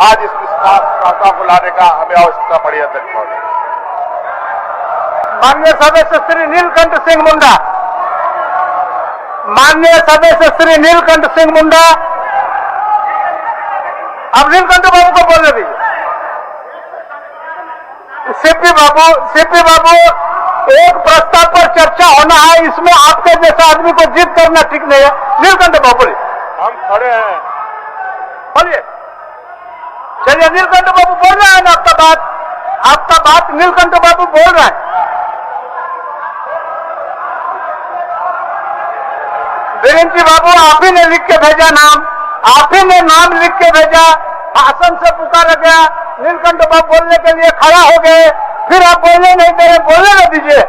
आज इस विश्वासघाता को लाने का हमें आवश्यकता पड़ी। अध्यक्ष महोदय, माननीय सदस्य श्री नीलकंठ सिंह मुंडा, माननीय सदस्य श्री नीलकंठ सिंह मुंडा, अब नीलकंठ बाबू को बोलने दीजिए। सीपी बाबू, एक प्रस्ताव पर चर्चा होना है, इसमें आपके जैसा आदमी को जिद करना ठीक नहीं है। नीलकंठ बाबू बोलिए। हम खड़े हैं, बोलिए। चलिए, नीलकंठ बाबू बोल रहे हैं ना, आपका बात नीलकंठ बाबू बोल रहे हैं। बीरेंद्र बाबू, आप ही ने लिख के भेजा नाम, आप ही ने नाम लिख के भेजा, भाषण से पुकारा गया, नीलकंठ बाबू बोलने के लिए खड़ा हो गए, फिर आप बोलने नहीं दे रहे। बोलने न दीजिए,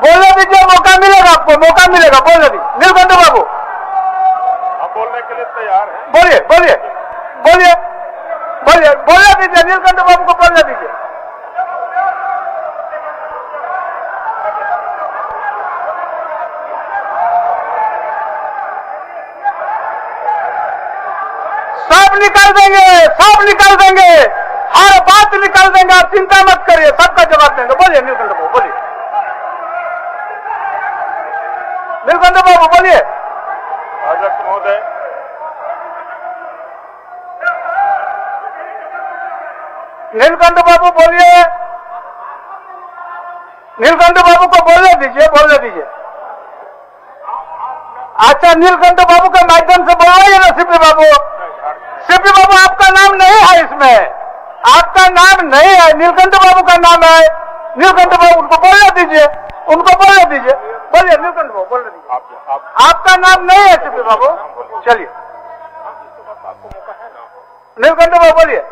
बोलने दीजिए, मौका मिलेगा आपको, मौका मिलेगा, बोलने दीजिए। नीलकंठ बाबू, हम बोलने के लिए तैयार हैं। बोलिए बोलिए बोलिए बोलिए, बोलने दीजिए, नीलकंठ बाबू को बोलने दीजिए। सब निकाल देंगे, सब निकाल देंगे, हर बात निकाल देंगे, आप चिंता मत करिए, सबका जवाब देंगे। बोलिए नीलकंठ बाबू, बोलिए। नीलकंठ बाबू बोलिए। अध्यक्ष महोदय, नीलकंठ बाबू बोलिए। नीलकंठ बाबू को बोलने दीजिए, बोलने दीजिए। अच्छा, नीलकंठ बाबू के माध्यम से बोलवाइए ना सीपी बाबू। सीपी बाबू, आपका नाम नहीं है इसमें, आपका नाम नहीं है, नीलकंठ बाबू का नाम है। नीलकंठ बाबू, उनको बोलने दीजिए, उनको बोलने दीजिए। बोलिए नीलकंठ बाबू, बोलने दीजिए। आपका नाम नहीं है सीपी बाबू। चलिए, नीलकंठ बाबू बोलिए,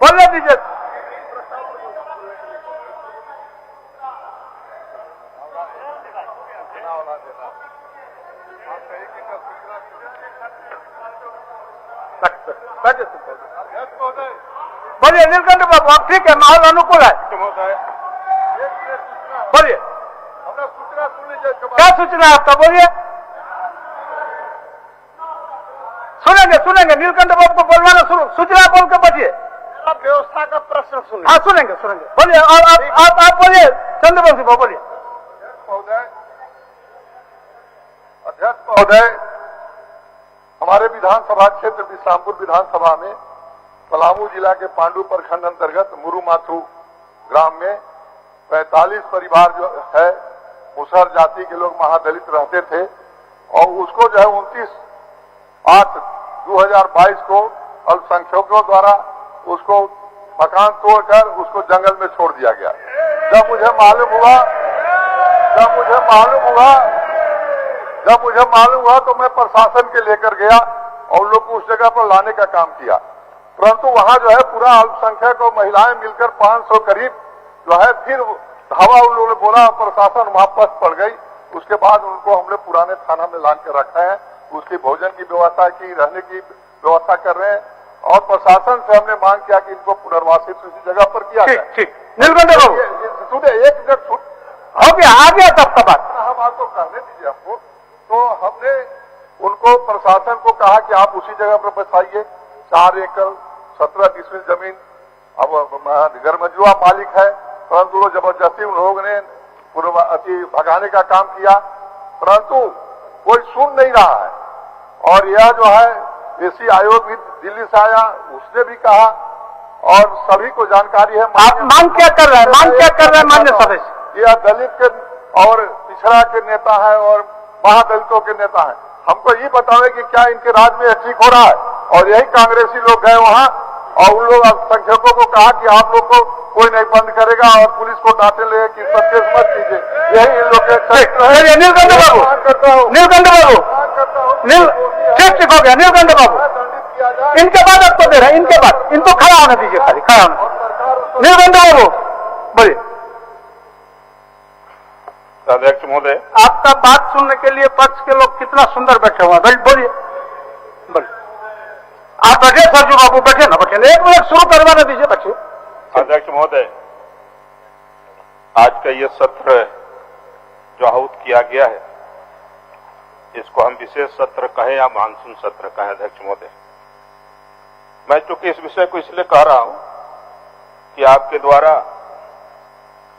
बोलने दीजिए। बोलिए नीलकंठ बाबू, आप ठीक है, माहौल अनुकूल है। बोलिए, सूचना सुन लीजिए। क्या सूचना है आपका, बोलिए। सुनेंगे सुनेंगे, नीलकंठ बाबू को बोलवाना शुरू, सूचना बोल के बचिए। व्यवस्था का प्रश्न सुनिए। हाँ, सुनेंगे सुनेंगे, बोलिए। और आप बोलिए, चंद्रवंशी बाबू बोलिए। अध्यक्ष महोदय, हमारे विधानसभा क्षेत्र विश्रामपुर विधानसभा में पलामू जिला के पांडु प्रखंड अंतर्गत मुरुमाथु ग्राम में 45 परिवार जो है मुसहर जाति के लोग महादलित रहते थे, और उसको जो है 29/8/2022 को अल्पसंख्यकों द्वारा उसको मकान तोड़कर उसको जंगल में छोड़ दिया गया। जब मुझे मालूम हुआ तो मैं प्रशासन के लेकर गया और लोग को उस जगह पर लाने का काम किया, परंतु वहां जो है पूरा अल्पसंख्यक और महिलाएं मिलकर 500 करीब जो है फिर धावा उन लोगों ने बोला, प्रशासन वहां पस्त पड़ गई। उसके बाद उनको हमने पुराने थाना में लान कर रखा है, उसकी भोजन की व्यवस्था की, रहने की व्यवस्था कर रहे हैं, और प्रशासन से हमने मांग किया कि इनको पुनर्वासित उसी जगह पर किया जाए। ठीक, नीलकंठ बाबू, सुनिए, एक मिनट हो गया, आ गया सबका बात। हम आपको करने दीजिए हमको। तो हमने उनको प्रशासन को कहा कि आप उसी जगह पर बसाइए। 4 एकड़ 17 डिसमिल जमीन अब गरमजुआ मालिक है, परंतु वो जबरदस्ती उन लोगों ने भगाने का काम किया, परंतु कोई सुन नहीं रहा है। और यह जो है एसी आयोग भी दिल्ली से आया, उसने भी कहा, और सभी को जानकारी है। आप मांग क्या कर रहे हैं, मांग क्या कर रहे हैं मान्य सदस्य? यह दलित के और पिछड़ा के नेता है और महादलितों के नेता है। हमको ये बताओ कि क्या इनके राज में ठीक हो रहा है? और यही कांग्रेसी लोग गए वहां और उन लोग अल्पसंख्यकों को कहा कि आप लोग को कोई नहीं बंद करेगा, और पुलिस को डांटे ले कि सब केस मत कीजिए। यही इन लोग के नीलकंठ बाबू, नीलकंठ बाबू, ठीक हो गया। नीलकंठ बाबू, इनके बाद आपको दे रहे हैं, इनके बाद इनको खड़ा होने दीजिए, खाली खड़ा होने। नीलकंठ बाबू बोलिए। अध्यक्ष महोदय, आपका बात सुनने के लिए पक्ष के लोग कितना सुंदर बैठे हुए हैं, बोलिए बोलिए। आप बैठे सरजू बाबू, बैठे ना, बैठे, 1 मिनट शुरू करवाने दीजिए बच्चे। अध्यक्ष महोदय, आज का ये सत्र जो आहूत किया गया है, इसको हम विशेष सत्र कहें या मानसून सत्र कहें अध्यक्ष महोदय, मैं चूंकि इस विषय को इसलिए कह रहा हूं कि आपके द्वारा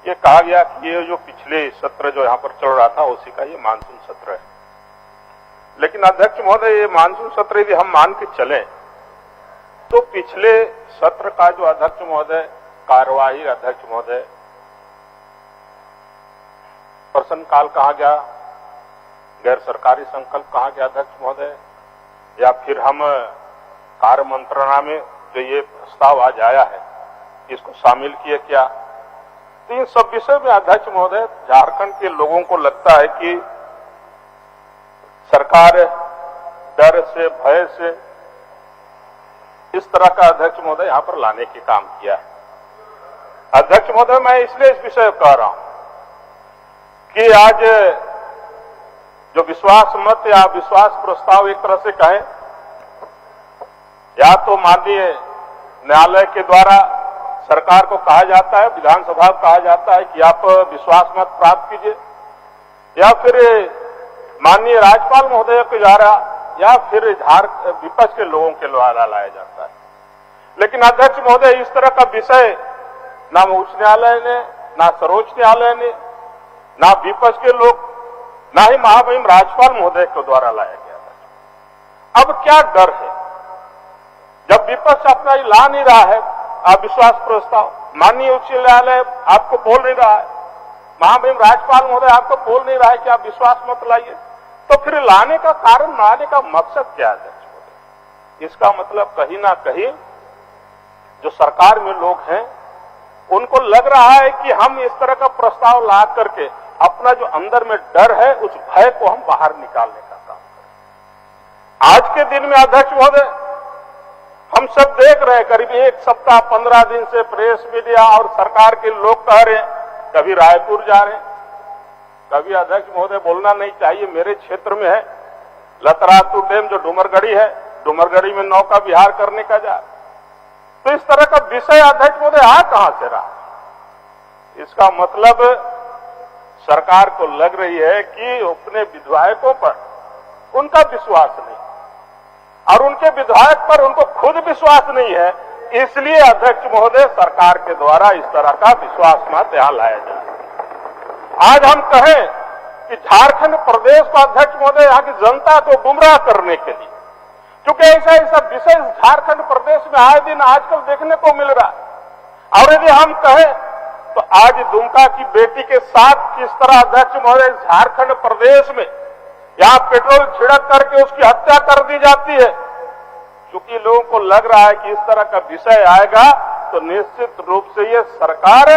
ये कहा गया कि ये जो पिछले सत्र जो यहां पर चल रहा था उसी का ये मानसून सत्र है। लेकिन अध्यक्ष महोदय, ये मानसून सत्र यदि हम मान के चलें तो पिछले सत्र का जो अध्यक्ष महोदय कार्यवाही अध्यक्ष महोदय प्रश्नकाल कहा गया, गैर सरकारी संकल्प कहा गया अध्यक्ष महोदय, या फिर हम कार्य मंत्रणा में जो ये प्रस्ताव आज आया है इसको शामिल किए क्या, तो इन सब विषय में अध्यक्ष महोदय झारखंड के लोगों को लगता है कि सरकार डर से भय से इस तरह का अध्यक्ष महोदय यहां पर लाने के काम किया है। अध्यक्ष महोदय, मैं इसलिए इस विषय को कह रहा हूं कि आज जो विश्वास मत या विश्वास प्रस्ताव एक तरह से कहें, या तो माननीय न्यायालय के द्वारा सरकार को कहा जाता है, विधानसभा को कहा जाता है कि आप विश्वास मत प्राप्त कीजिए, या फिर माननीय राज्यपाल महोदय के द्वारा, या फिर विपक्ष के लोगों के द्वारा लाया जाता है। लेकिन अध्यक्ष महोदय, इस तरह का विषय ना उच्च न्यायालय ने, ना सर्वोच्च न्यायालय ने, ना विपक्ष के लोग, ना ही महामहिम राज्यपाल महोदय के द्वारा लाया गया था। अब क्या डर है जब विपक्ष अपना ला नहीं रहा है अविश्वास प्रस्ताव, माननीय उच्च न्यायालय आपको बोल नहीं रहा है, महामहिम राज्यपाल महोदय आपको बोल नहीं रहा है कि आप विश्वास मत लाइए, तो फिर लाने का कारण, लाने का मकसद क्या है? इसका मतलब कहीं ना कहीं जो सरकार में लोग हैं उनको लग रहा है कि हम इस तरह का प्रस्ताव ला करके अपना जो अंदर में डर है उस भय को हम बाहर निकालने का काम करें। आज के दिन में अध्यक्ष महोदय, हम सब देख रहे हैं, करीब एक सप्ताह 15 दिन से प्रेस मीडिया और सरकार के लोग कह रहे हैं, कभी रायपुर जा रहे हैं, कभी अध्यक्ष महोदय बोलना नहीं चाहिए, मेरे क्षेत्र में है लतरातू डैम जो डुमरगढ़ी है, डुमरगढ़ी में नौका विहार करने का जा, तो इस तरह का विषय अध्यक्ष महोदय आ कहां से रहा? इसका मतलब सरकार को लग रही है कि अपने विधायकों पर उनका विश्वास नहीं, और उनके विधायक पर उनको खुद विश्वास नहीं है, इसलिए अध्यक्ष महोदय सरकार के द्वारा इस तरह का विश्वास मत यहां लाया जाए। आज हम कहें कि झारखंड प्रदेश का अध्यक्ष महोदय यहां की जनता को गुमराह करने के लिए, क्योंकि ऐसा ऐसा विषय झारखंड प्रदेश में आए दिन आजकल देखने को मिल रहा है। और यदि हम कहें तो आज दुमका की बेटी के साथ किस तरह अध्यक्ष महोदय झारखंड प्रदेश में यहां पेट्रोल छिड़क करके उसकी हत्या कर दी जाती है, क्योंकि लोगों को लग रहा है कि इस तरह का विषय आएगा तो निश्चित रूप से ये सरकार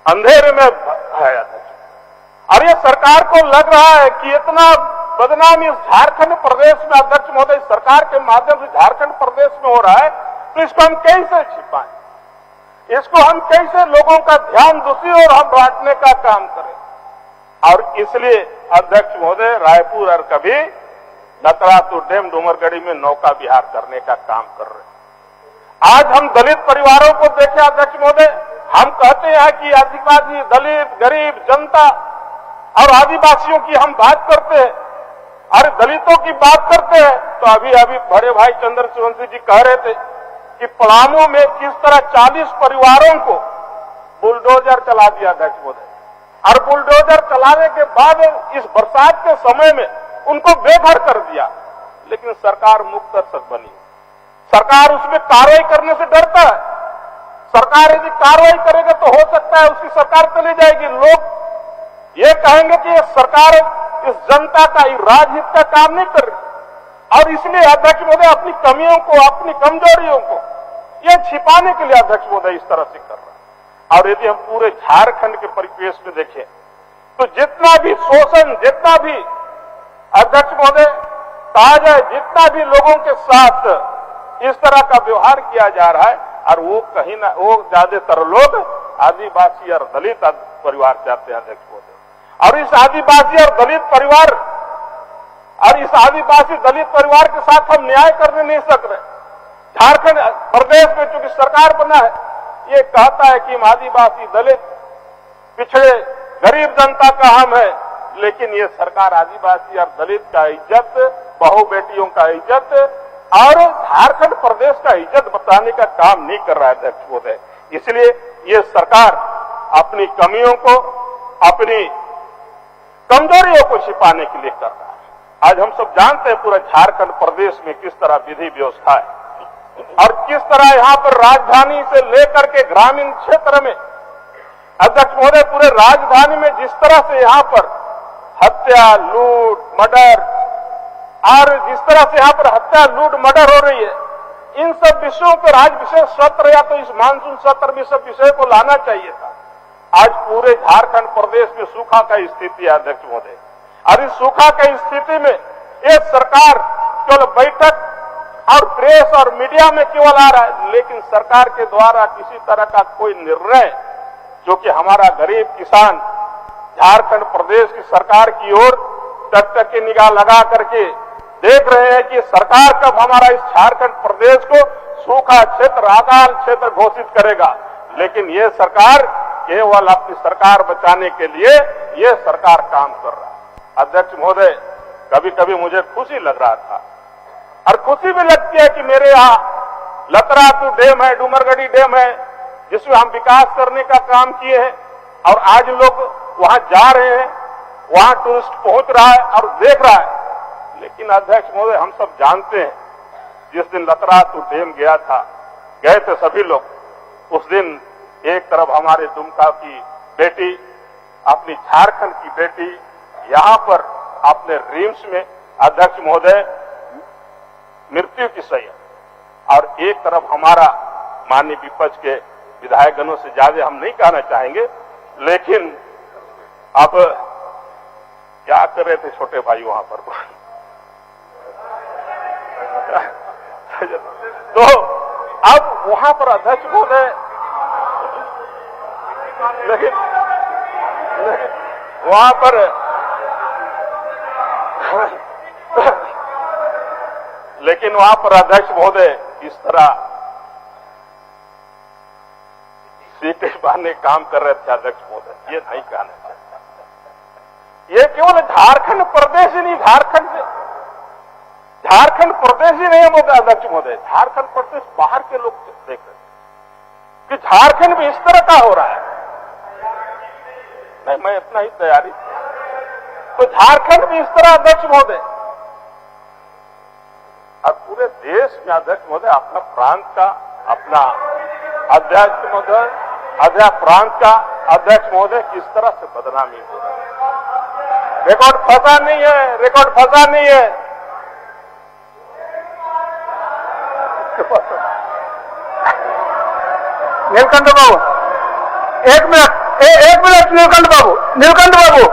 अंधेरे में है। और ये सरकार को लग रहा है कि इतना बदनामी झारखंड प्रदेश में अध्यक्ष महोदय सरकार के माध्यम से झारखंड प्रदेश में हो रहा है, तो इसको हम कैसे छिपाएं, इसको हम कैसे लोगों का ध्यान दूसरी ओर हम बांटने का काम करें? और इसलिए अध्यक्ष महोदय रायपुर और कभी लतरातू डैम डुमरगढ़ी में नौका विहार करने का काम कर रहे हैं। आज हम दलित परिवारों को देखें अध्यक्ष महोदय, हम कहते हैं कि आदिवासी, दलित, गरीब जनता और आदिवासियों की हम बात करते हैं और दलितों की बात करते हैं, तो अभी अभी बड़े भाई चंद्रवंशी जी कह रहे थे कि पलामू में किस तरह 40 परिवारों को बुलडोजर चला दिया अध्यक्ष महोदय, और बुलडोजर चलाने के बाद इस बरसात के समय में उनको बेघर कर दिया। लेकिन सरकार मुक्त दर्शक बनी, सरकार उसमें कार्रवाई करने से डरता है। सरकार यदि कार्रवाई करेगा तो हो सकता है उसकी सरकार चली जाएगी, लोग ये कहेंगे कि ये सरकार इस जनता का राजहित का काम नहीं कर रही, और इसलिए अध्यक्ष महोदय अपनी कमियों को, अपनी कमजोरियों को ये छिपाने के लिए अध्यक्ष महोदय इस तरह से कर रहा है। और यदि हम पूरे झारखंड के परिपेक्ष में देखें तो जितना भी शोषण, जितना भी अध्यक्ष महोदय कहा जाए, जितना भी लोगों के साथ इस तरह का व्यवहार किया जा रहा है, और वो कहीं ना वो ज्यादातर लोग आदिवासी और दलित परिवार से आते हैं अध्यक्ष महोदय। और इस आदिवासी और दलित परिवार और इस आदिवासी दलित परिवार के साथ हम न्याय करने नहीं सक रहे। झारखंड प्रदेश में चूंकि सरकार बना है, ये कहता है कि हम आदिवासी, दलित, पिछड़े, गरीब जनता का हम है, लेकिन ये सरकार आदिवासी और दलित का इज्जत, बहू बेटियों का इज्जत, और झारखंड प्रदेश का इज्जत बताने का काम नहीं कर रहा है अध्यक्ष महोदय। इसलिए ये सरकार अपनी कमियों को, अपनी कमजोरियों को छिपाने के लिए कर रहा है। आज हम सब जानते हैं पूरा झारखंड प्रदेश में किस तरह विधि व्यवस्था है और किस तरह यहां पर राजधानी से लेकर के ग्रामीण क्षेत्र में अध्यक्ष महोदय पूरे राजधानी में जिस तरह से यहां पर हत्या, लूट, मर्डर और जिस तरह से यहां पर हत्या, लूट, मर्डर हो रही है, इन सब विषयों पर आज विशेष सत्र या तो इस मानसून सत्र में सब विषय को लाना चाहिए था। आज पूरे झारखंड प्रदेश में सूखा का स्थिति है अध्यक्ष महोदय, और इस सूखा की स्थिति में एक सरकार केवल बैठक और प्रेस और मीडिया में केवल आ रहा है, लेकिन सरकार के द्वारा किसी तरह का कोई निर्णय जो कि हमारा गरीब किसान झारखंड प्रदेश की सरकार की ओर टक टक की निगाह लगा करके देख रहे हैं कि सरकार कब हमारा इस झारखंड प्रदेश को सूखा क्षेत्र, अकाल क्षेत्र घोषित करेगा। लेकिन ये सरकार केवल अपनी सरकार बचाने के लिए ये सरकार काम कर रहा है। अध्यक्ष महोदय, कभी कभी मुझे खुशी लग रहा था और खुशी भी लगती है कि मेरे यहाँ लतरातू डैम है, डूमरगढ़ी डैम है, जिसमें हम विकास करने का काम किए हैं और आज लोग वहां जा रहे हैं, वहां टूरिस्ट पहुंच रहा है और देख रहा है। लेकिन अध्यक्ष महोदय, हम सब जानते हैं जिस दिन लतरातू डैम गया था, गए थे सभी लोग, उस दिन एक तरफ हमारे दुमका की बेटी, अपनी झारखंड की बेटी यहां पर अपने रिम्स में अध्यक्ष महोदय मृत्यु की सैया, और एक तरफ हमारा माननीय विपक्ष के विधायकगणों से ज्यादा हम नहीं कहना चाहेंगे, लेकिन अब क्या कर रहे थे छोटे भाई वहां पर तो अब वहां पर अध्यक्ष महोदय, लेकिन वहां पर अध्यक्ष महोदय इस तरह सीटें बांधने काम कर रहे थे अध्यक्ष महोदय, ये नहीं कहना चाहिए। ये केवल झारखंड प्रदेश ही नहीं, झारखंड प्रदेश ही नहीं है अध्यक्ष महोदय, झारखंड प्रदेश बाहर के लोग देख रहे कि झारखंड में इस तरह का हो रहा है। नहीं, मैं इतना ही तैयारी, तो झारखंड में इस तरह अध्यक्ष महोदय, और पूरे देश में अध्यक्ष महोदय अपना प्रांत का, अपना अध्यक्ष महोदय, प्रांत का अध्यक्ष महोदय किस तरह से बदनामी हो रहा है। रिकॉर्ड फंसा नहीं है, रिकॉर्ड फंसा नहीं है। नीलकंठ बाबू, एक मिनट नीलकंठ बाबू,